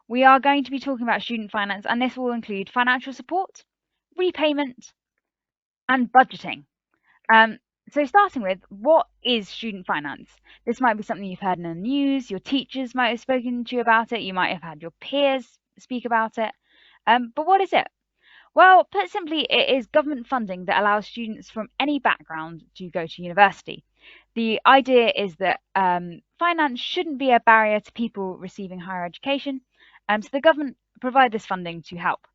we are going to be talking about student finance, and this will include financial support, repayment, and budgeting. So starting with, what is student finance? This might be something you've heard in the news, your teachers might have spoken to you about it, you might have had your peers speak about it. But what is it? Well, put simply, it is government funding that allows students from any background to go to university. The idea is that finance shouldn't be a barrier to people receiving higher education, so the government provide this funding to help.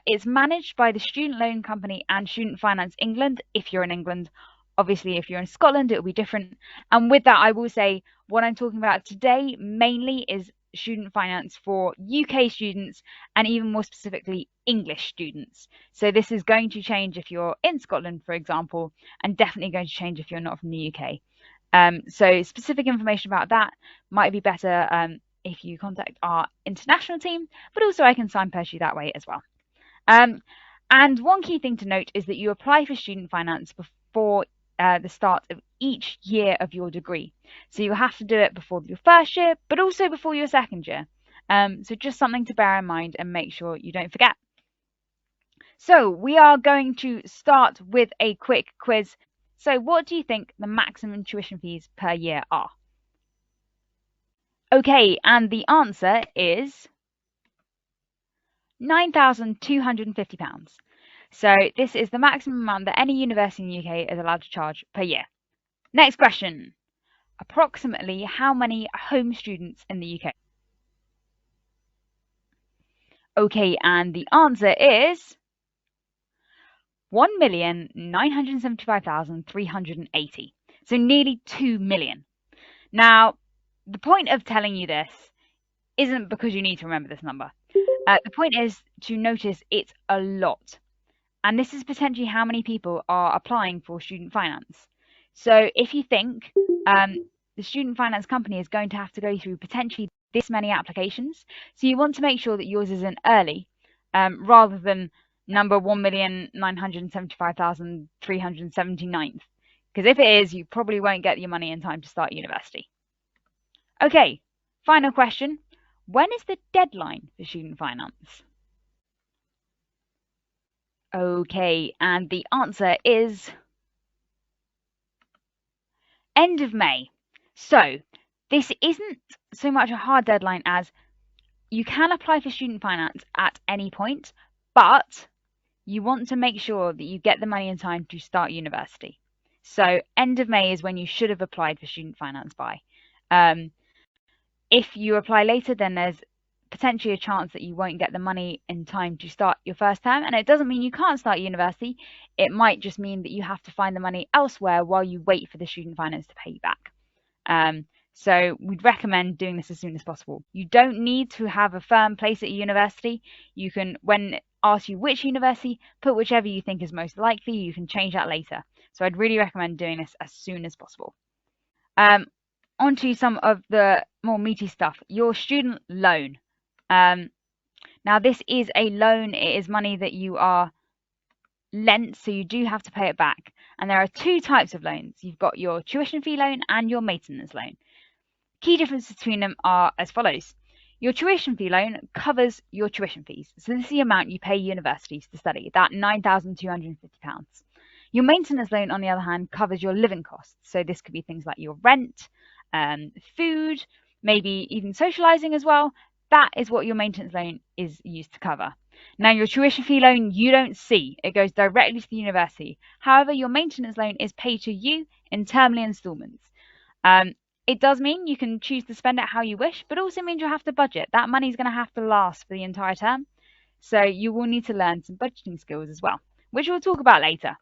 It's managed by the Student Loan Company and Student Finance England, if you're in England. Obviously, if you're in Scotland, it will be different. And with that, I will say what I'm talking about today mainly is student finance for UK students and even more specifically English students. So this is going to change if you're in Scotland, for example, and definitely going to change if you're not from the UK. So specific information about that might be better if you contact our international team, but also I can signpost you that way as well. And one key thing to note is that you apply for student finance before the start of each year of your degree. So you have to do it before your first year, but also before your second year. So just something to bear in mind and make sure you don't forget. So we are going to start with a quick quiz. So what do you think the maximum tuition fees per year are? Okay, and the answer is £9,250. So this is the maximum amount that any university in the UK is allowed to charge per year. Next question. Approximately how many home students in the UK? Okay, and the answer is 1,975,380. So nearly 2 million. Now, the point of telling you this isn't because you need to remember this number. The point is to notice it's a lot. And this is potentially how many people are applying for student finance. So if you think the student finance company is going to have to go through potentially this many applications, so you want to make sure that yours isn't early rather than number 1,975,379. Because if it is, you probably won't get your money in time to start university. Okay, final question. When is the deadline for student finance? Okay, and the answer is end of May. So this isn't so much a hard deadline as you can apply for student finance at any point, but you want to make sure that you get the money in time to start university. So end of May is when you should have applied for student finance by. If you apply later, then there's potentially a chance that you won't get the money in time to start your first term. And it doesn't mean you can't start university. It might just mean that you have to find the money elsewhere while you wait for the student finance to pay you back. So we'd recommend doing this as soon as possible. You don't need to have a firm place at a university. You can, when asked you which university, put whichever you think is most likely. You can change that later. So I'd really recommend doing this as soon as possible. Onto some of the more meaty stuff. Your student loan. Now this is a loan. It is money that you are lent, so you do have to pay it back. And there are two types of loans. You've got your tuition fee loan and your maintenance loan. Key differences between them are as follows. Your tuition fee loan covers your tuition fees. So this is the amount you pay universities to study, that £9,250. Your maintenance loan, on the other hand, covers your living costs. So this could be things like your rent, food, maybe even socializing as well. That is what your maintenance loan is used to cover. Now, your tuition fee loan, you don't see. It goes directly to the university. However, your maintenance loan is paid to you in termly installments. It does mean you can choose to spend it how you wish, but also means you'll have to budget. That money is going to have to last for the entire term. So you will need to learn some budgeting skills as well, which we'll talk about later.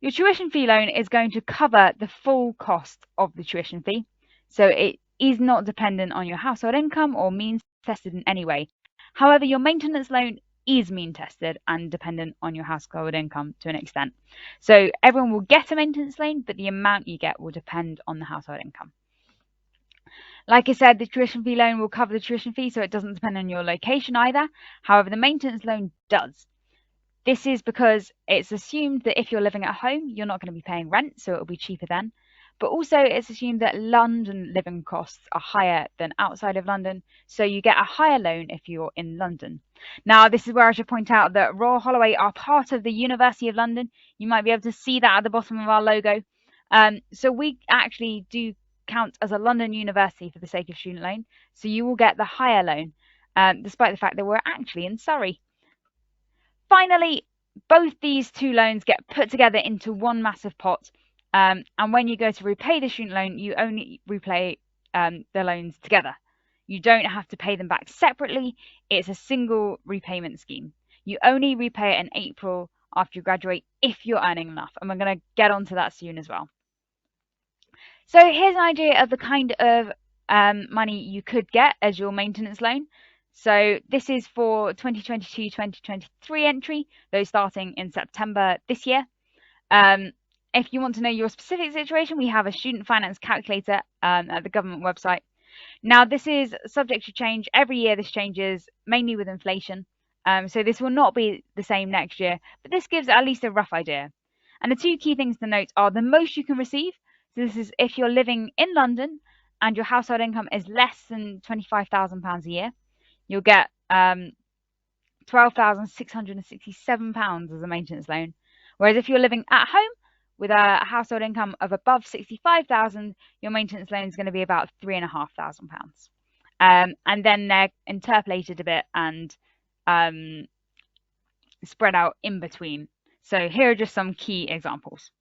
Your tuition fee loan is going to cover the full cost of the tuition fee. So it is not dependent on your household income or means tested in any way. However, your maintenance loan is mean tested and dependent on your household income to an extent. So everyone will get a maintenance loan, but the amount you get will depend on the household income. Like I said, the tuition fee loan will cover the tuition fee, so it doesn't depend on your location either. However, the maintenance loan does. This is because it's assumed that if you're living at home, you're not going to be paying rent, so it'll be cheaper then. But also it's assumed that London living costs are higher than outside of London, so you get a higher loan if you're in London. Now, this is where I should point out that Royal Holloway are part of the University of London. You might be able to see that at the bottom of our logo. So we actually do count as a London university for the sake of student loan, so you will get the higher loan, despite the fact that we're actually in Surrey. Finally, both these two loans get put together into one massive pot, and when you go to repay the student loan, you only repay the loans together. You don't have to pay them back separately. It's a single repayment scheme. You only repay it in April after you graduate if you're earning enough, and we're going to get onto that soon as well. So here's an idea of the kind of money you could get as your maintenance loan. So this is for 2022-2023 entry, those starting in September this year. If you want to know your specific situation, we have a student finance calculator at the government website. Now, this is subject to change. Every year this changes, mainly with inflation. So this will not be the same next year, but this gives at least a rough idea. And the two key things to note are the most you can receive. So this is if you're living in London and your household income is less than £25,000 a year, you'll get £12,667 as a maintenance loan. Whereas if you're living at home with a household income of above 65,000, your maintenance loan is going to be about £3,500. And then they're interpolated a bit and spread out in between. So here are just some key examples.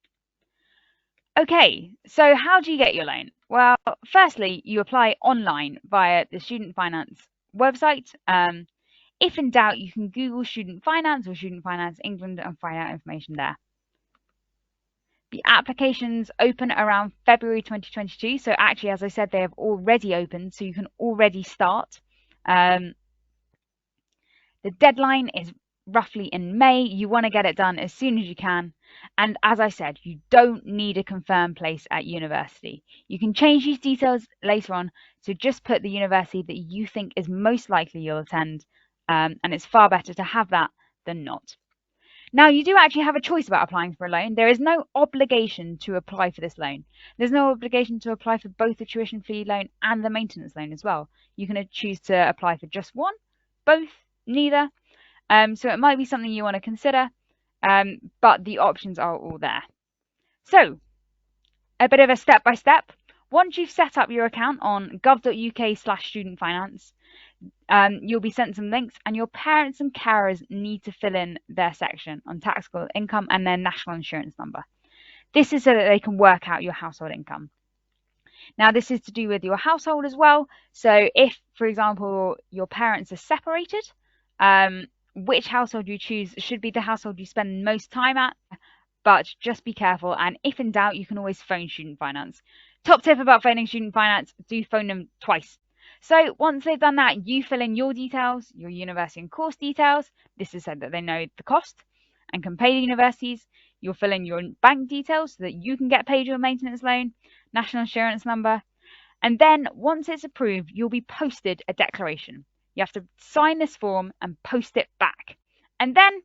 Okay, so how do you get your loan? Well, firstly, you apply online via the Student Finance website. If in doubt, you can Google Student Finance or Student Finance England and find out information there. The applications open around February 2022. So actually, as I said, they have already opened, so you can already start. The deadline is roughly in May. You want to get it done as soon as you can. And as I said, you don't need a confirmed place at university. You can change these details later on. So just put the university that you think is most likely you'll attend. And it's far better to have that than not. Now, you do actually have a choice about applying for a loan. There is no obligation to apply for this loan. There's no obligation to apply for both the tuition fee loan and the maintenance loan as well. You can choose to apply for just one, both, neither. So it might be something you want to consider, but the options are all there. So a bit of a step-by-step. Once you've set up your account on gov.uk/studentfinance, you'll be sent some links, and your parents and carers need to fill in their section on taxable income and their national insurance number. This is so that they can work out your household income. Now, this is to do with your household as well. So if, for example, your parents are separated, which household you choose should be the household you spend most time at, but just be careful. And if in doubt, you can always phone Student Finance. Top tip about phoning Student Finance, do phone them twice. So once they've done that, you fill in your details, your university and course details. This is so that they know the cost and can pay the universities. You'll fill in your bank details so that you can get paid your maintenance loan, national insurance number. And then once it's approved, you'll be posted a declaration. You have to sign this form and post it back. And then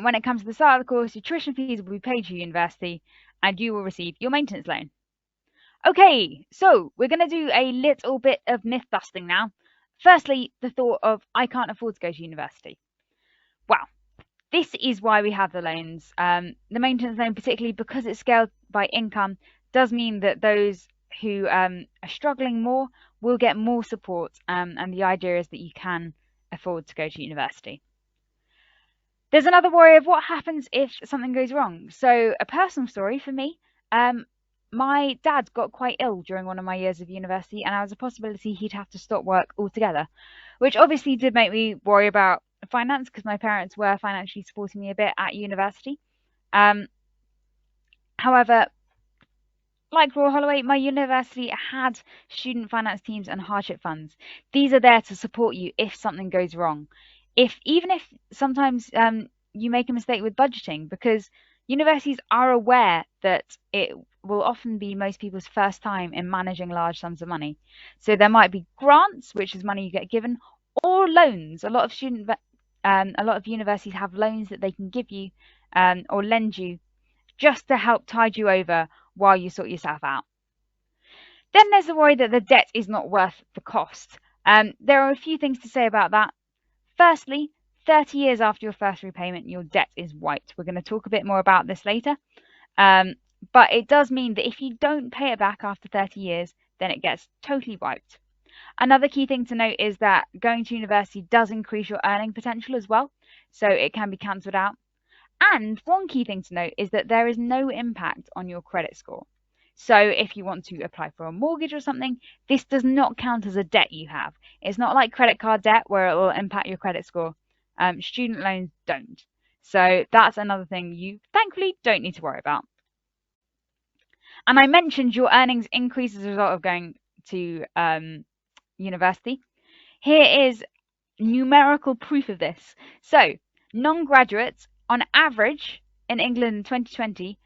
when it comes to the start of the course, your tuition fees will be paid to your university and you will receive your maintenance loan. Okay, so we're going to do a little bit of myth busting now. Firstly, the thought of I can't afford to go to university. Well, this is why we have the loans. The maintenance loan, particularly because it's scaled by income, does mean that those who are struggling more will get more support, and the idea is that you can afford to go to university. There's another worry of what happens if something goes wrong. So a personal story for me, my dad got quite ill during one of my years of university, and there was a possibility he'd have to stop work altogether, which obviously did make me worry about finance because my parents were financially supporting me a bit at university. However, like Royal Holloway, my university had student finance teams and hardship funds. These are there to support you if something goes wrong. Even if sometimes you make a mistake with budgeting, because universities are aware that it will often be most people's first time in managing large sums of money. So there might be grants, which is money you get given, or loans. A lot of universities have loans that they can give you or lend you just to help tide you over while you sort yourself out. Then there's the worry that the debt is not worth the cost. There are a few things to say about that. Firstly, 30 years after your first repayment, your debt is wiped. We're going to talk a bit more about this later. But it does mean that if you don't pay it back after 30 years, then it gets totally wiped. Another key thing to note is that going to university does increase your earning potential as well, so it can be cancelled out. And one key thing to note is that there is no impact on your credit score. So if you want to apply for a mortgage or something, this does not count as a debt you have. It's not like credit card debt where it will impact your credit score. Student loans don't. So that's another thing you thankfully don't need to worry about. And I mentioned your earnings increase as a result of going to university. Here is numerical proof of this. So non-graduates on average in England in 2020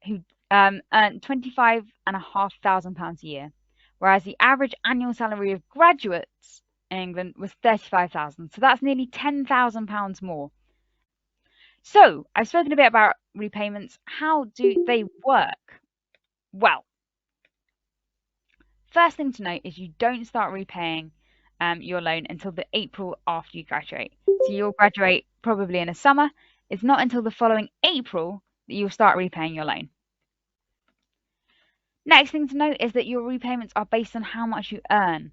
who earned £25,500 a year, whereas the average annual salary of graduates in England was £35,000. So that's nearly £10,000 more. So I've spoken a bit about repayments. How do they work? Well, first thing to note is you don't start repaying your loan until the April after you graduate. So you'll graduate probably in a summer. It's not until the following April that you'll start repaying your loan. Next thing to note is that your repayments are based on how much you earn.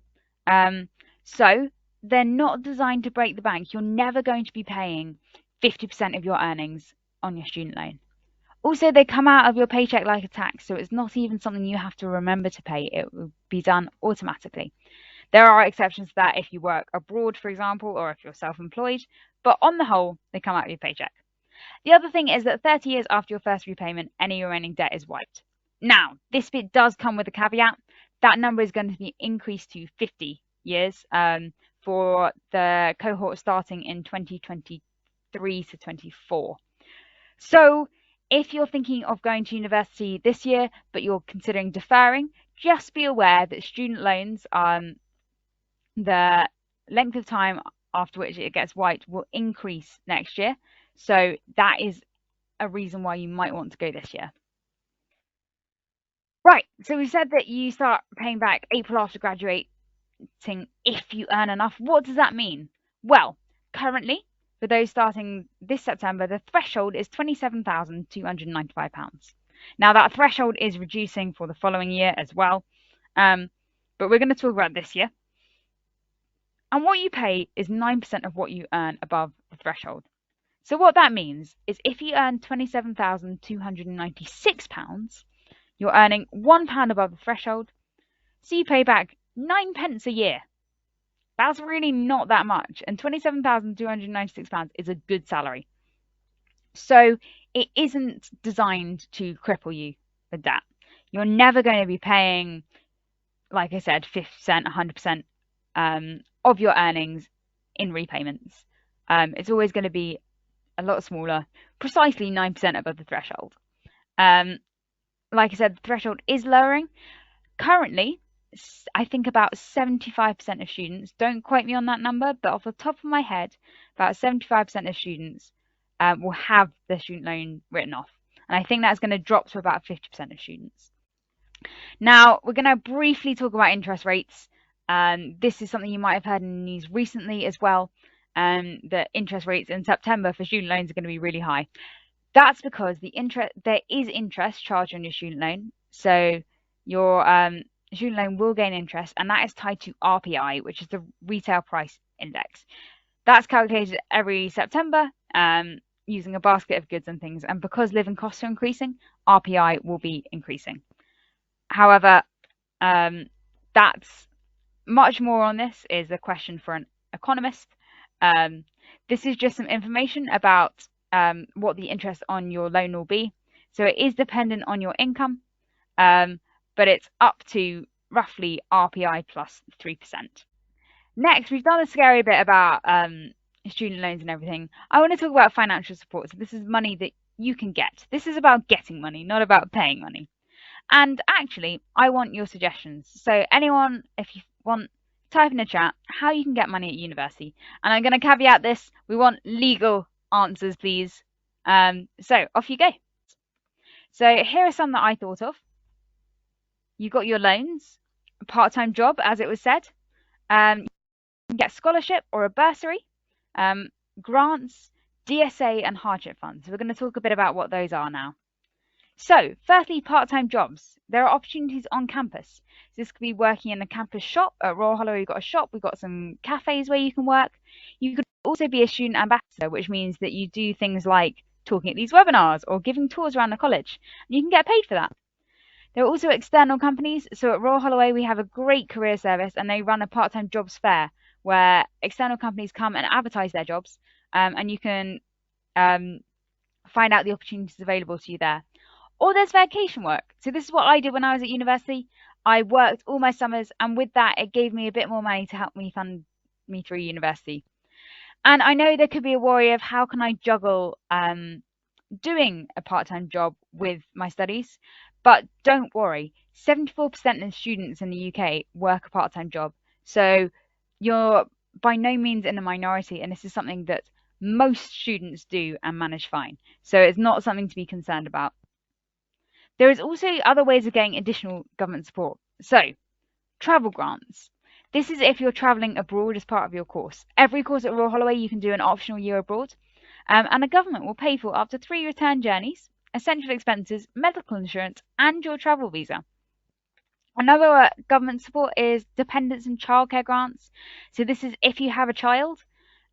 So they're not designed to break the bank. You're never going to be paying 50% of your earnings on your student loan. Also, they come out of your paycheck like a tax, so it's not even something you have to remember to pay. It will be done automatically. There are exceptions to that if you work abroad, for example, or if you're self-employed, but on the whole, they come out of your paycheck. The other thing is that 30 years after your first repayment, any remaining debt is wiped. Now, this bit does come with a caveat. That number is going to be increased to 50 years for the cohort starting in 2023 to 24. So if you're thinking of going to university this year, but you're considering deferring, just be aware that student loans, the length of time after which it gets wiped will increase next year. So that is a reason why you might want to go this year. Right, so we said that you start paying back April after graduating if you earn enough. What does that mean? Well, currently, for those starting this September, the threshold is £27,295. Now, that threshold is reducing for the following year as well, but we're going to talk about this year. And what you pay is 9% of what you earn above the threshold. So what that means is if you earn £27,296, you're earning £1 above the threshold, so you pay back 9 pence a year. That's really not that much, and £27,296 is a good salary. So it isn't designed to cripple you with that. You're never going to be paying, like I said, 50%, 100% of your earnings in repayments. It's always going to be a lot smaller, precisely 9% above the threshold. Like I said, the threshold is lowering. Currently, I think about 75% of students, don't quote me on that number, but off the top of my head, about 75% of students will have their student loan written off. And I think that's going to drop to about 50% of students. Now, we're going to briefly talk about interest rates. This is something you might have heard in the news recently as well, that interest rates in September for student loans are going to be really high. That's because there is interest charged on your student loan. So your student loan will gain interest, and that is tied to RPI, which is the retail price index. That's calculated every September using a basket of goods and things. And because living costs are increasing, RPI will be increasing. However, that's much more on this is a question for an economist. This is just some information about what the interest on your loan will be. So it is dependent on your income, but it's up to roughly RPI plus 3%. Next, we've done a scary bit about student loans and everything. I want to talk about financial support. So this is money that you can get. This is about getting money, not about paying money. And actually, I want your suggestions. So anyone, if you want, type in the chat how you can get money at university. And I'm going to caveat this. We want legal answers, please. So off you go. So here are some that I thought of. You got your loans, a part-time job, as it was said. You can get a scholarship or a bursary, um, grants, DSA, and hardship funds. We're going to talk a bit about what those are now. So, firstly, part-time jobs. There are opportunities on campus. This could be working in a campus shop. At Royal Holloway, we've got a shop. We've got some cafes where you can work. You could also be a student ambassador, which means that you do things like talking at these webinars or giving tours around the college. And you can get paid for that. There are also external companies. So at Royal Holloway, we have a great career service and they run a part-time jobs fair where external companies come and advertise their jobs, and you can find out the opportunities available to you there. Or there's vacation work. So this is what I did when I was at university. I worked all my summers, and with that, it gave me a bit more money to help me fund me through university. And I know there could be a worry of how can I juggle doing a part-time job with my studies, but don't worry. 74% of students in the UK work a part-time job. So you're by no means in a minority, and this is something that most students do and manage fine. So it's not something to be concerned about. There is also other ways of getting additional government support. So, travel grants. This is if you're travelling abroad as part of your course. Every course at Royal Holloway, you can do an optional year abroad, and the government will pay for up to 3 return journeys, essential expenses, medical insurance, and your travel visa. Another government support is dependents and childcare grants. So this is if you have a child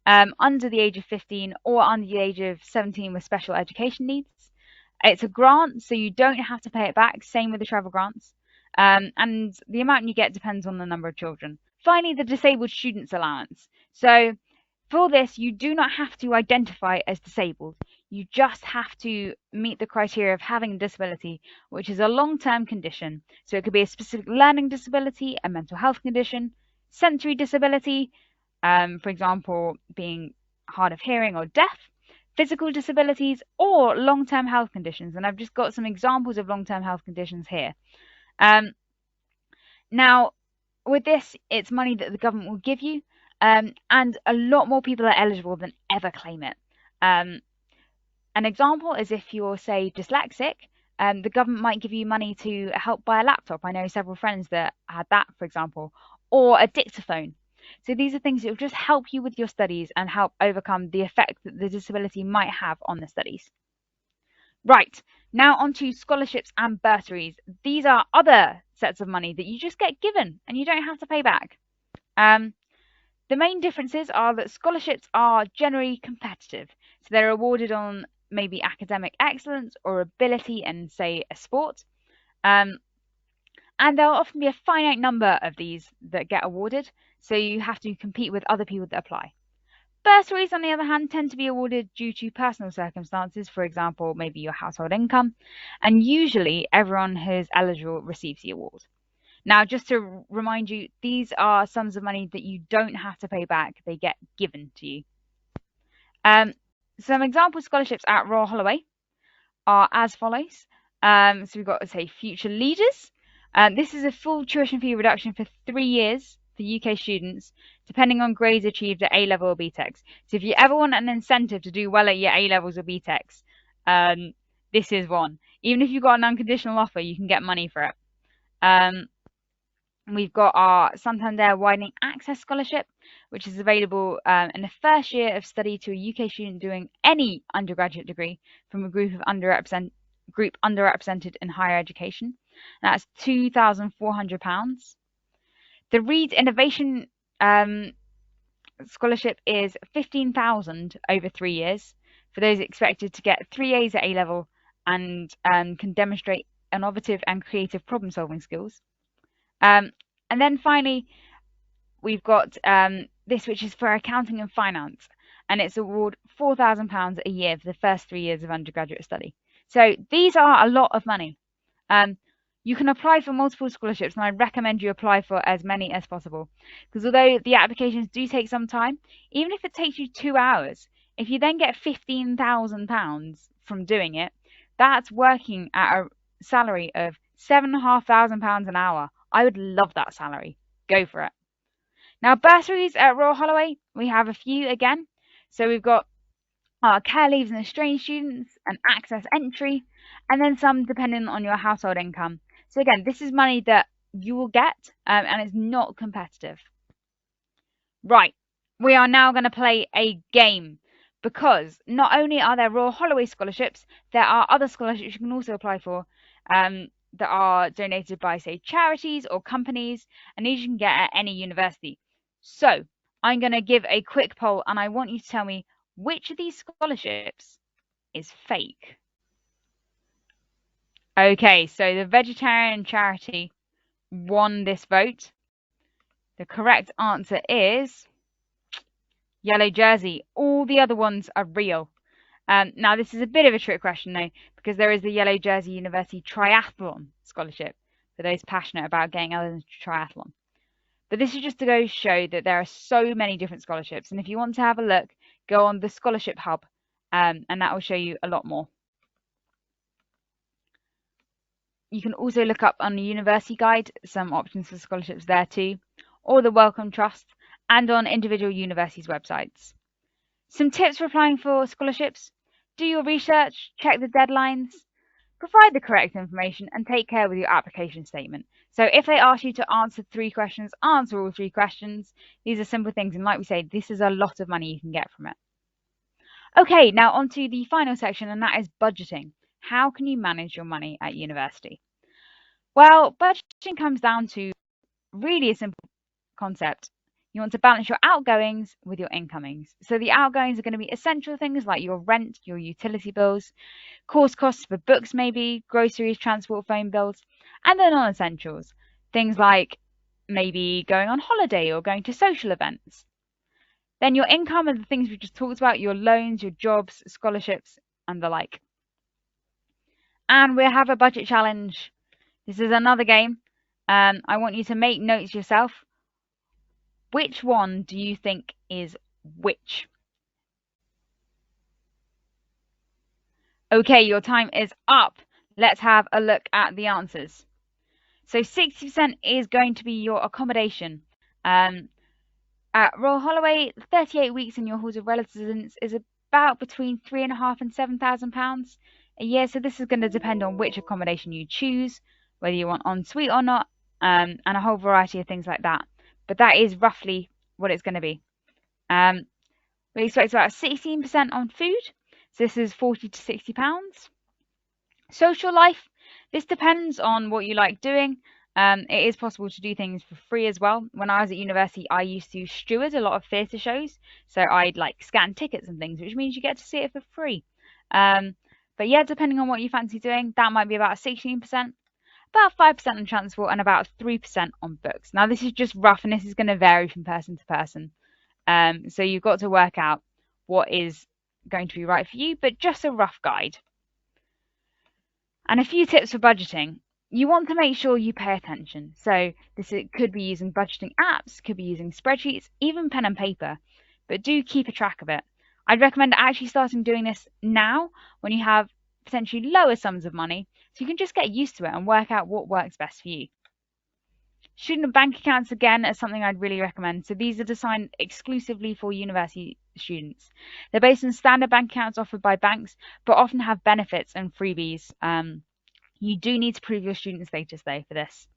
under the age of 15 or under the age of 17 with special education needs. It's a grant, so you don't have to pay it back. Same with the travel grants. And the amount you get depends on the number of children. Finally, the disabled students allowance. So for this, you do not have to identify as disabled. You just have to meet the criteria of having a disability, which is a long-term condition. So it could be a specific learning disability, a mental health condition, sensory disability, for example, being hard of hearing or deaf, physical disabilities, or long-term health conditions. And I've just got some examples of long-term health conditions here. Now, with this, it's money that the government will give you, and a lot more people are eligible than ever claim it. An example is if you're, say, dyslexic, the government might give you money to help buy a laptop. I know several friends that had that, for example, or a dictaphone. So these are things that will just help you with your studies and help overcome the effect that the disability might have on the studies. Right, now on to scholarships and bursaries. These are other sets of money that you just get given and you don't have to pay back. The main differences are that scholarships are generally competitive. So they're awarded on maybe academic excellence or ability in, say, a sport. And there'll often be a finite number of these that get awarded, so you have to compete with other people that apply. Bursaries, on the other hand, tend to be awarded due to personal circumstances, for example, maybe your household income, and usually everyone who's eligible receives the award. Now, just to remind you, these are sums of money that you don't have to pay back, they get given to you. Some example scholarships at Royal Holloway are as follows. So we've got, say, Future Leaders. This is a full tuition fee reduction for 3 years for UK students, depending on grades achieved at A-level or BTECs. So if you ever want an incentive to do well at your A-levels or BTECs, this is one. Even if you've got an unconditional offer, you can get money for it. We've got our Santander Widening Access Scholarship, which is available in the first year of study to a UK student doing any undergraduate degree from a group underrepresented in higher education. That's £2,400. The Reed Innovation Scholarship is £15,000 over 3 years for those expected to get 3 A's at A-level and can demonstrate innovative and creative problem-solving skills. And then finally, we've got this, which is for accounting and finance, and it's award £4,000 a year for the first 3 years of undergraduate study. So these are a lot of money. You can apply for multiple scholarships, and I recommend you apply for as many as possible. Because although the applications do take some time, even if it takes you 2 hours, if you then get £15,000 from doing it, that's working at a salary of £7,500 an hour. I would love that salary. Go for it. Now, bursaries at Royal Holloway, we have a few again. So we've got care leaves and estranged students and access entry, and then some depending on your household income. So again, this is money that you will get, and it's not competitive. Right, we are now going to play a game, because not only are there Royal Holloway scholarships, there are other scholarships you can also apply for, that are donated by, say, charities or companies, and these you can get at any university. So I'm going to give a quick poll, and I want you to tell me which of these scholarships is fake. Okay, so the vegetarian charity won this vote. The correct answer is yellow jersey. All the other ones are real. Now, this is a bit of a trick question, though, because there is the Yellow Jersey University Triathlon Scholarship for those passionate about getting others into triathlon. But this is just to go show that there are so many different scholarships. And if you want to have a look, go on the Scholarship Hub, and that will show you a lot more. You can also look up on the University Guide some options for scholarships there too, or the Wellcome Trust, and on individual universities' websites. Some tips for applying for scholarships: do your research, check the deadlines, provide the correct information, and take care with your application statement. So if they ask you to answer 3 questions, answer all 3 questions. These are simple things, and like we say, this is a lot of money you can get from it. Okay, now on to the final section, and that is budgeting. How can you manage your money at university? Well, budgeting comes down to really a simple concept. You want to balance your outgoings with your incomings. So the outgoings are going to be essential things like your rent, your utility bills, course costs for books maybe, groceries, transport, phone bills, and the non-essentials, things like maybe going on holiday or going to social events. Then your income are the things we just talked about, your loans, your jobs, scholarships, and the like. And we have a budget challenge. This is another game. I want you to make notes yourself. Which one do you think is which? Okay, your time is up. Let's have a look at the answers. So 60% is going to be your accommodation. At Royal Holloway, 38 weeks in your halls of residence is about between £3,500 and £7,000 a year. So this is going to depend on which accommodation you choose, whether you want en suite or not, and a whole variety of things like that. But that is roughly what it's going to be. We expect about 16% on food. So this is £40 to £60. Social life, this depends on what you like doing. It is possible to do things for free as well. When I was at university, I used to steward a lot of theatre shows. So I'd like scan tickets and things, which means you get to see it for free. But yeah, depending on what you fancy doing, that might be about 16%, about 5% on transport, and about 3% on books. Now, this is just rough, and this is going to vary from person to person. So you've got to work out what is going to be right for you, but just a rough guide. And a few tips for budgeting. You want to make sure you pay attention. So it could be using budgeting apps, could be using spreadsheets, even pen and paper, but do keep a track of it. I'd recommend actually starting doing this now when you have potentially lower sums of money, so you can just get used to it and work out what works best for you. Student bank accounts, again, are something I'd really recommend. So these are designed exclusively for university students. They're based on standard bank accounts offered by banks, but often have benefits and freebies. You do need to prove your student status, though, for this.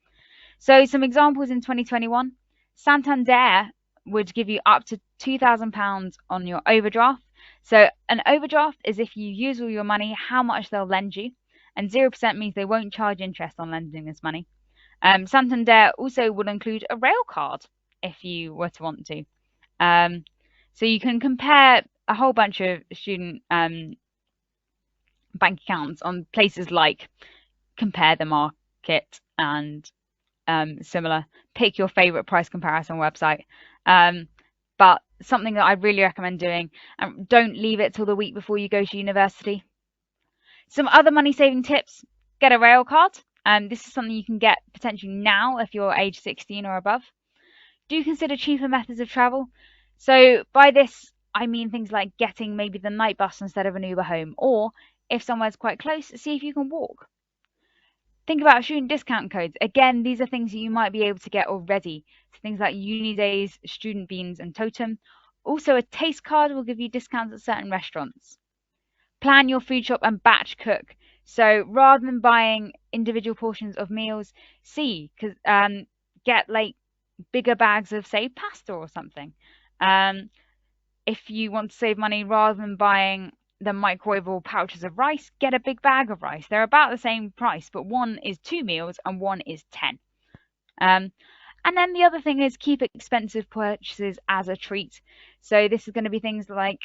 So some examples in 2021, Santander would give you up to £2,000 on your overdraft. So an overdraft is if you use all your money, how much they'll lend you, and 0% means they won't charge interest on lending this money. Santander also would include a rail card if you were to want to. So you can compare a whole bunch of student bank accounts on places like Compare the Market and similar. Pick your favorite price comparison website. But something that I really recommend doing, and don't leave it till the week before you go to university. Some other money saving tips: get a rail card. This is something you can get potentially now if you're age 16 or above. Do consider cheaper methods of travel. So by this, I mean things like getting maybe the night bus instead of an Uber home, or if somewhere's quite close, see if you can walk. Think about student discount codes. Again, these are things that you might be able to get already. So things like Uni Days, Student Beans, and Totem. Also, a taste card will give you discounts at certain restaurants. Plan your food shop and batch cook. So rather than buying individual portions of meals, see, because get like bigger bags of, say, pasta or something. Um, if you want to save money, rather than buying the microwavable pouches of rice, get a big bag of rice. They're about the same price, but one is 2 meals and one is 10. Um, and then the other thing is keep expensive purchases as a treat. So this is going to be things like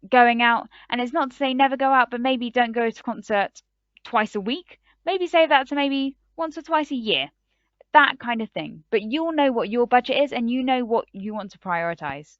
going out, and it's not to say never go out, but maybe don't go to concert twice a week. Maybe save that to maybe once or twice a year, that kind of thing. But you'll know what your budget is, and you know what you want to prioritize.